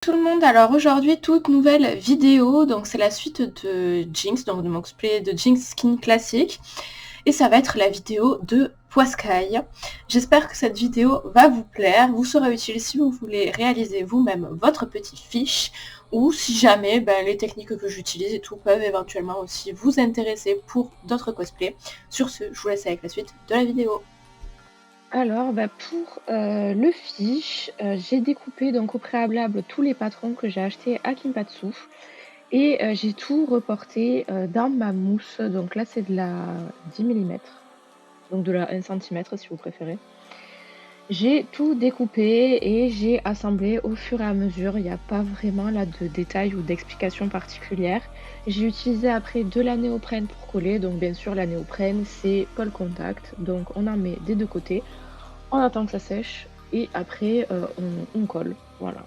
tout le monde, alors aujourd'hui toute nouvelle vidéo, donc c'est la suite de Jinx, donc de mon cosplay de Jinx Skin classique, et ça va être la vidéo de Poiscaille. J'espère que cette vidéo va vous plaire, vous sera utile si vous voulez réaliser vous-même votre petite fiche, ou si jamais les techniques que j'utilise et tout peuvent éventuellement aussi vous intéresser pour d'autres cosplays. Sur ce, je vous laisse avec la suite de la vidéo. Alors, pour le fiche, j'ai découpé donc au préalable tous les patrons que j'ai achetés à Kinpatsu et j'ai tout reporté dans ma mousse. Donc là, c'est de la 10 millimètres, donc de la 1 centimètre si vous préférez. J'ai tout découpé et j'ai assemblé au fur et à mesure. Il n'y a pas vraiment là de détails ou d'explications particulières. J'ai utilisé après de la néoprène pour coller. Donc bien sûr, la néoprène, c'est colle contact. Donc on en met des deux côtés. On attend que ça sèche et après, on colle, voilà.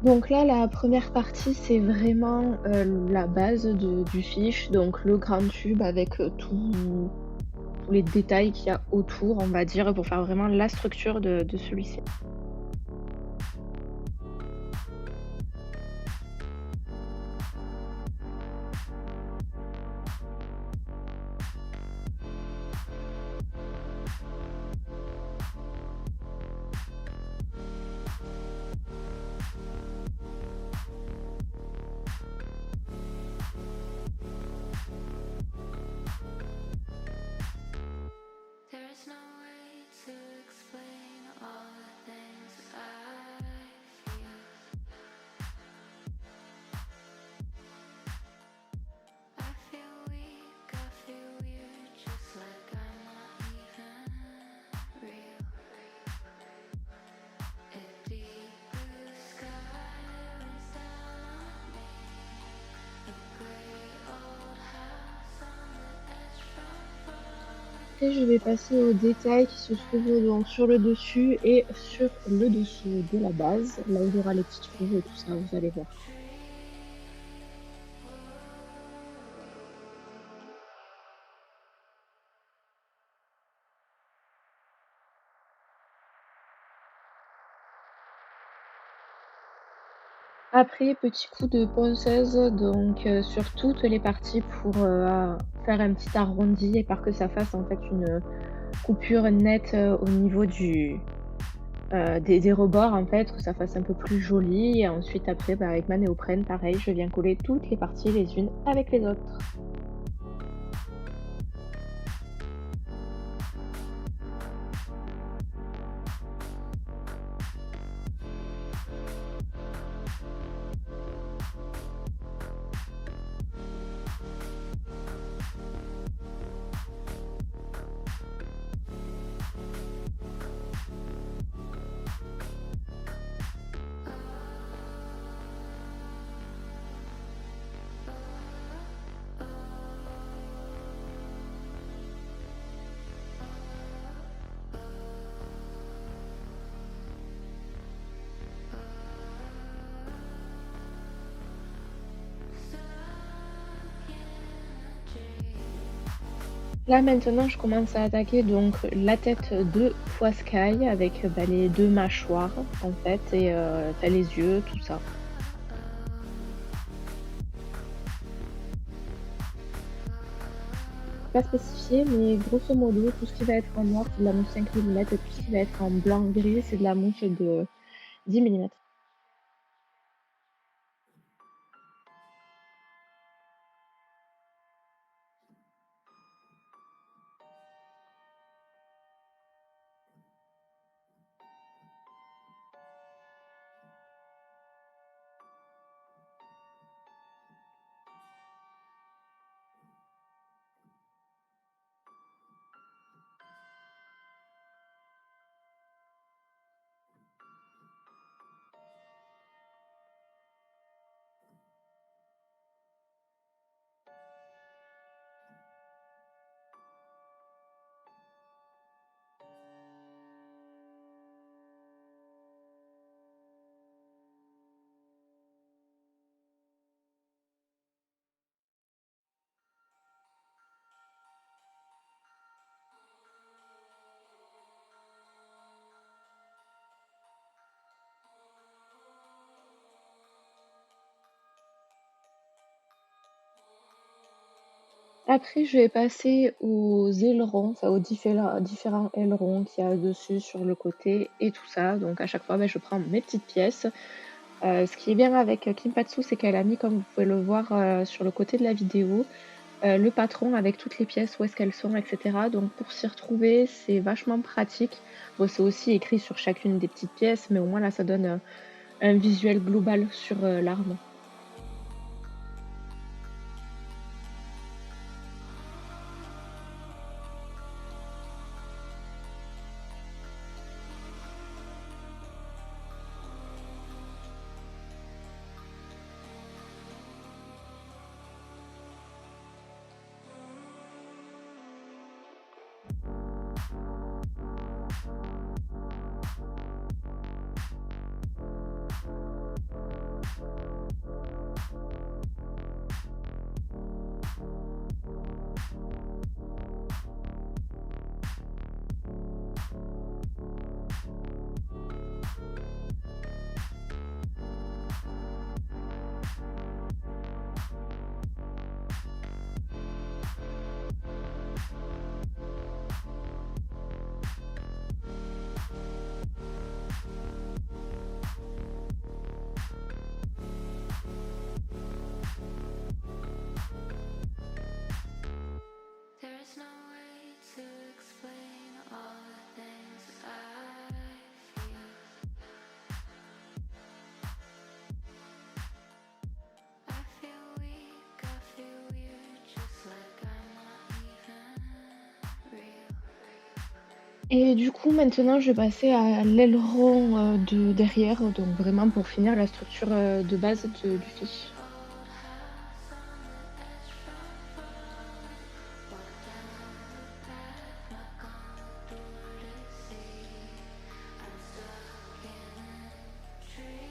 Donc là, la première partie, c'est vraiment, la base du fiche, donc le grand tube avec, tous les détails qu'il y a autour, on va dire, pour faire vraiment la structure de celui-ci. There's no way to explain all the things I feel. I feel weak, I feel weird, just like I'm not even real. A deep blue sky rains down on me. A gray old house on the edge from falling. Après, je vais passer aux détails qui se trouvent donc sur le dessus et sur le dessous de la base, là où il y aura les petites fouilles et tout ça, vous allez voir. Après, petit coup de ponceuse donc sur toutes les parties pour, faire un petit arrondi et pour que ça fasse en fait une coupure nette, au niveau des rebords en fait, que ça fasse un peu plus joli et ensuite après, avec ma néoprène pareil, je viens coller toutes les parties les unes avec les autres. Là maintenant, je commence à attaquer donc la tête de Poiscaille avec, les 2 mâchoires en fait et tu les yeux, tout ça. Pas spécifié, mais grosso modo, tout ce qui va être en noir, c'est de la mousse 5 millimètres et tout ce qui va être en blanc-gris, c'est de la mousse de 10 millimètres. Après, je vais passer aux ailerons, enfin aux différents ailerons qu'il y a dessus, sur le côté et tout ça. Donc à chaque fois, je prends mes petites pièces. Ce qui est bien avec Kimpatsu, c'est qu'elle a mis, comme vous pouvez le voir sur le côté de la vidéo, le patron avec toutes les pièces, où est-ce qu'elles sont, etc. Donc pour s'y retrouver, c'est vachement pratique. Bon, c'est aussi écrit sur chacune des petites pièces, mais au moins là, ça donne un visuel global sur l'arme. There's no way to explain all the things I feel. I feel weak, I feel weird, just like I'm not even real. Et du coup, maintenant, je vais passer à l'aileron de derrière, donc vraiment pour finir la structure de base du fiche. Old house on the edge from falling. Walk down the path, knock on the door to see. I'm stuck in a tree.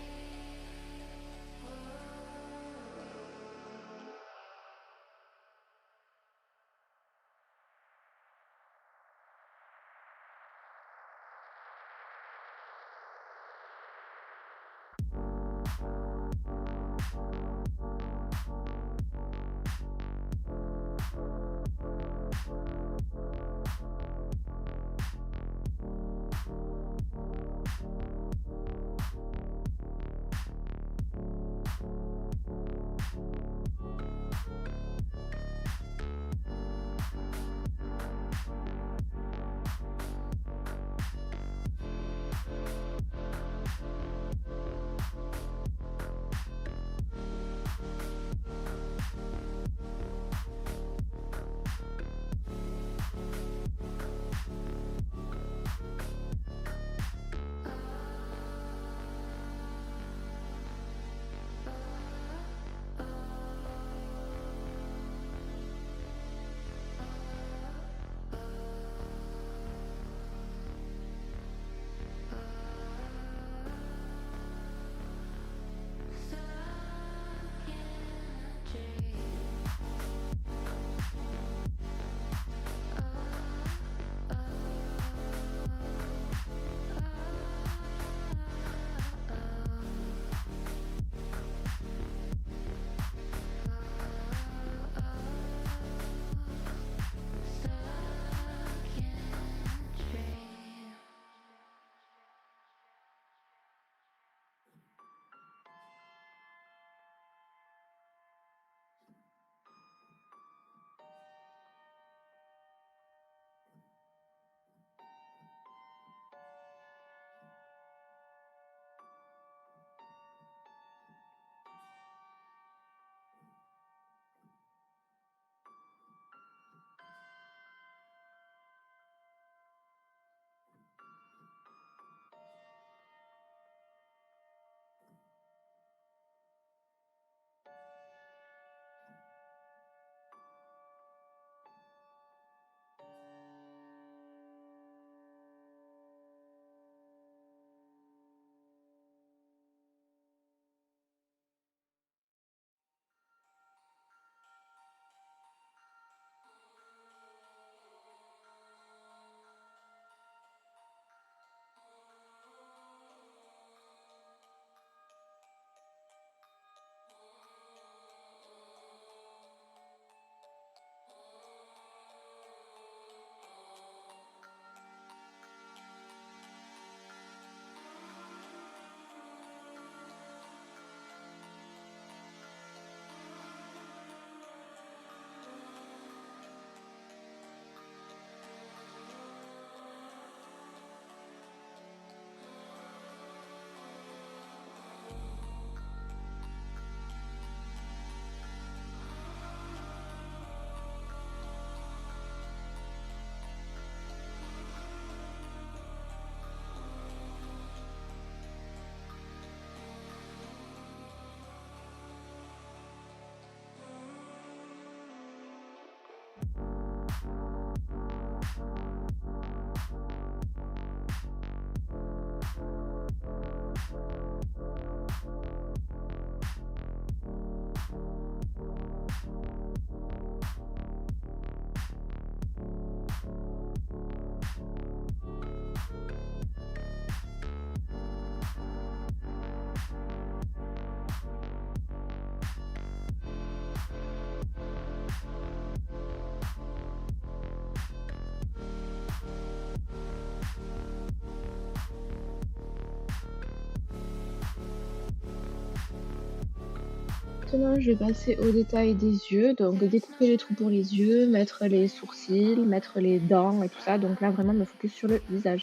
maintenant, je vais passer au détail des yeux. Donc, découper les trous pour les yeux, mettre les sourcils, mettre les dents et tout ça. Donc là, vraiment, me focus sur le visage.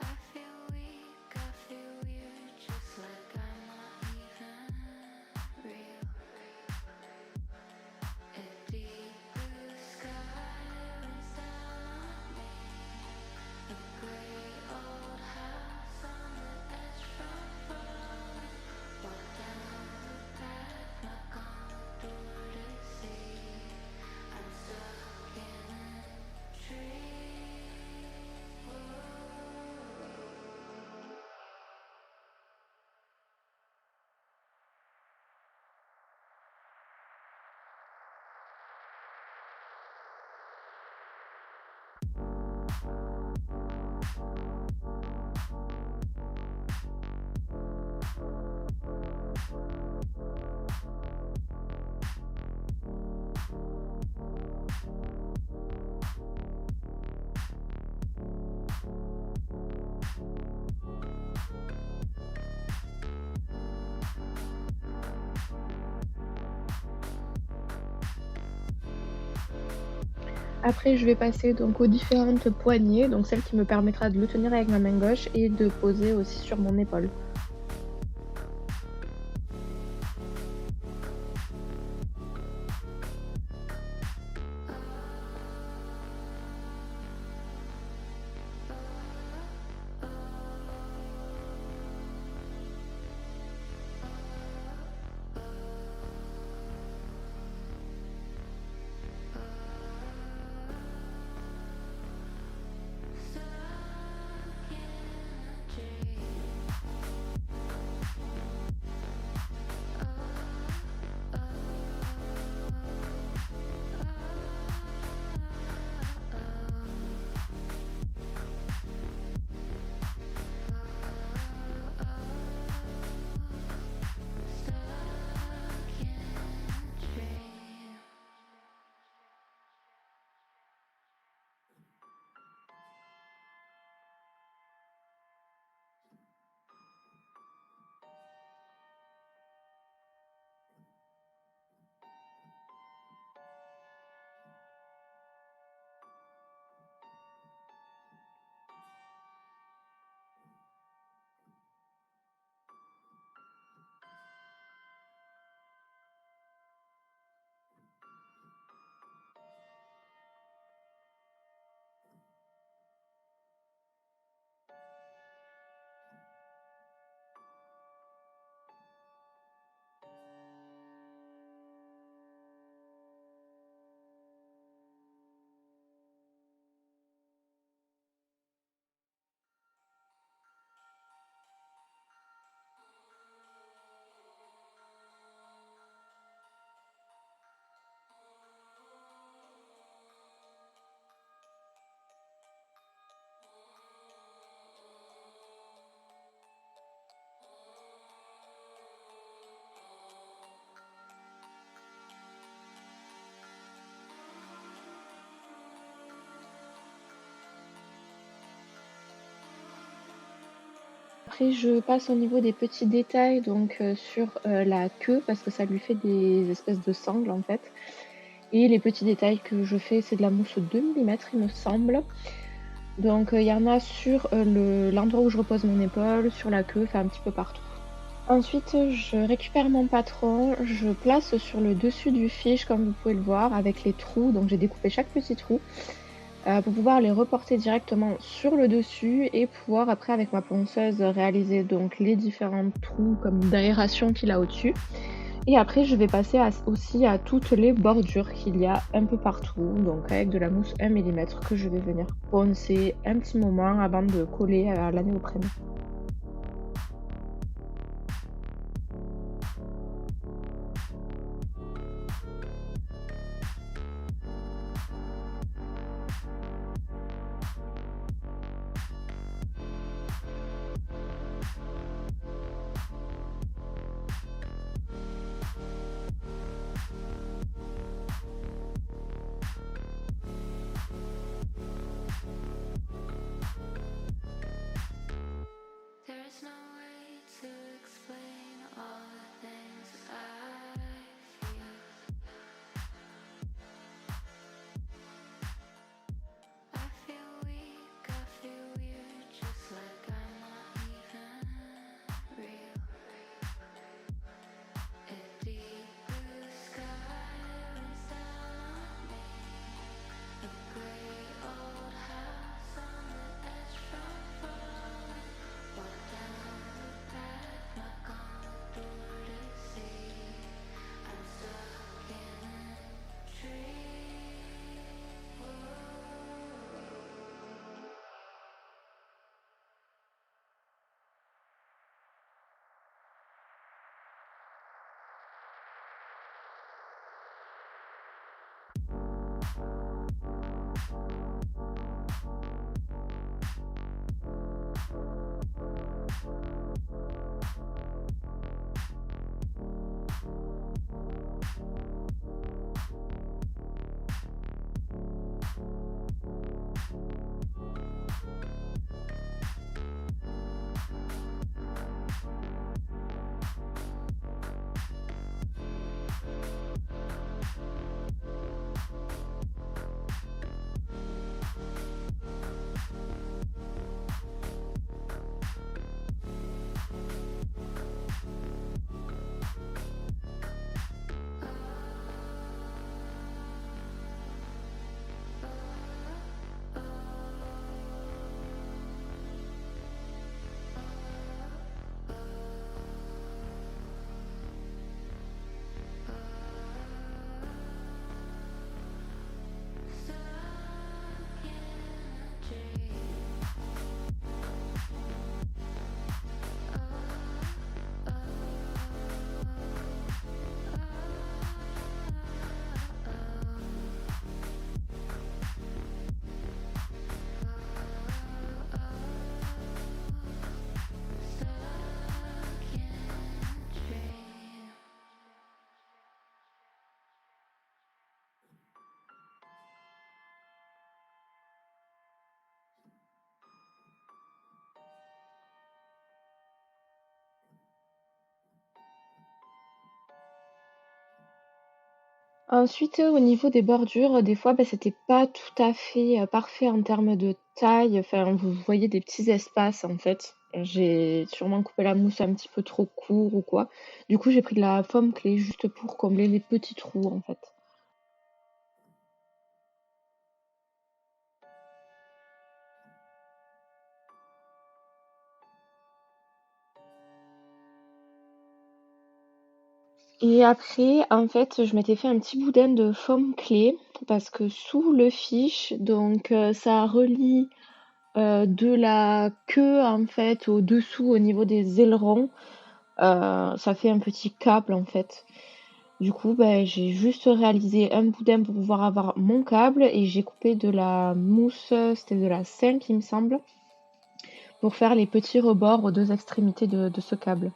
I feel weak, I feel weird, just like I'm not even real. A deep blue sky rains down on me. A gray old house on the edge from falling. Walk down the path, knock on the door to see. I'm stuck in a tree. Après, je vais passer donc aux différentes poignées, donc celle qui me permettra de le tenir avec ma main gauche et de poser aussi sur mon épaule. Après, je passe au niveau des petits détails, donc sur la queue, parce que ça lui fait des espèces de sangles en fait. Et les petits détails que je fais, c'est de la mousse 2 millimètres, il me semble. Donc il y en a sur l'endroit où je repose mon épaule, sur la queue, enfin un petit peu partout. Ensuite, je récupère mon patron, je place sur le dessus du fiche, comme vous pouvez le voir, avec les trous. Donc j'ai découpé chaque petit trou pour pouvoir les reporter directement sur le dessus et pouvoir après avec ma ponceuse réaliser donc les différents trous comme d'aération qu'il a au-dessus. Et après, je vais passer aussi à toutes les bordures qu'il y a un peu partout, donc avec de la mousse 1 millimètre que je vais venir poncer un petit moment avant de coller à la néoprène. Ensuite, au niveau des bordures, des fois, bah, c'était pas tout à fait, parfait en termes de taille. Enfin, vous voyez des petits espaces, en fait. J'ai sûrement coupé la mousse un petit peu trop court ou quoi. Du coup, j'ai pris de la foam clé juste pour combler les petits trous, en fait. Et après, en fait, je m'étais fait un petit boudin de foam clé parce que sous le fiche, donc ça relie de la queue en fait au-dessous au niveau des ailerons. Ça fait un petit câble en fait. Du coup, ben, j'ai juste réalisé un boudin pour pouvoir avoir mon câble et j'ai coupé de la mousse, c'était de la 5 il me semble, pour faire les petits rebords aux deux extrémités de ce câble.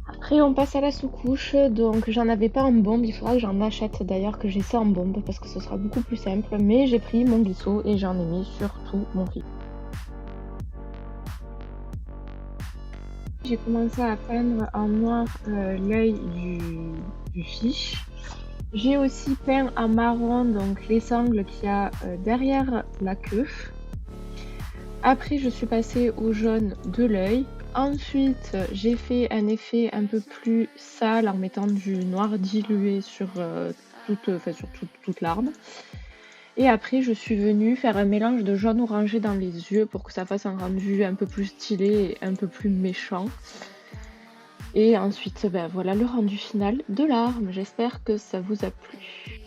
Après, on passe à la sous-couche, donc j'en avais pas en bombe, il faudra que j'en achète d'ailleurs, que j'essaie en bombe parce que ce sera beaucoup plus simple. Mais j'ai pris mon glisseau et j'en ai mis sur tout mon fil. J'ai commencé à peindre en noir l'œil du fiche. J'ai aussi peint en marron donc les sangles qu'il y a derrière la queue. Après, je suis passée au jaune de l'œil. Ensuite, j'ai fait un effet un peu plus sale en mettant du noir dilué sur, toute l'arme. Et après, je suis venue faire un mélange de jaune orangé dans les yeux pour que ça fasse un rendu un peu plus stylé et un peu plus méchant. Et ensuite, ben voilà le rendu final de l'arme. J'espère que ça vous a plu.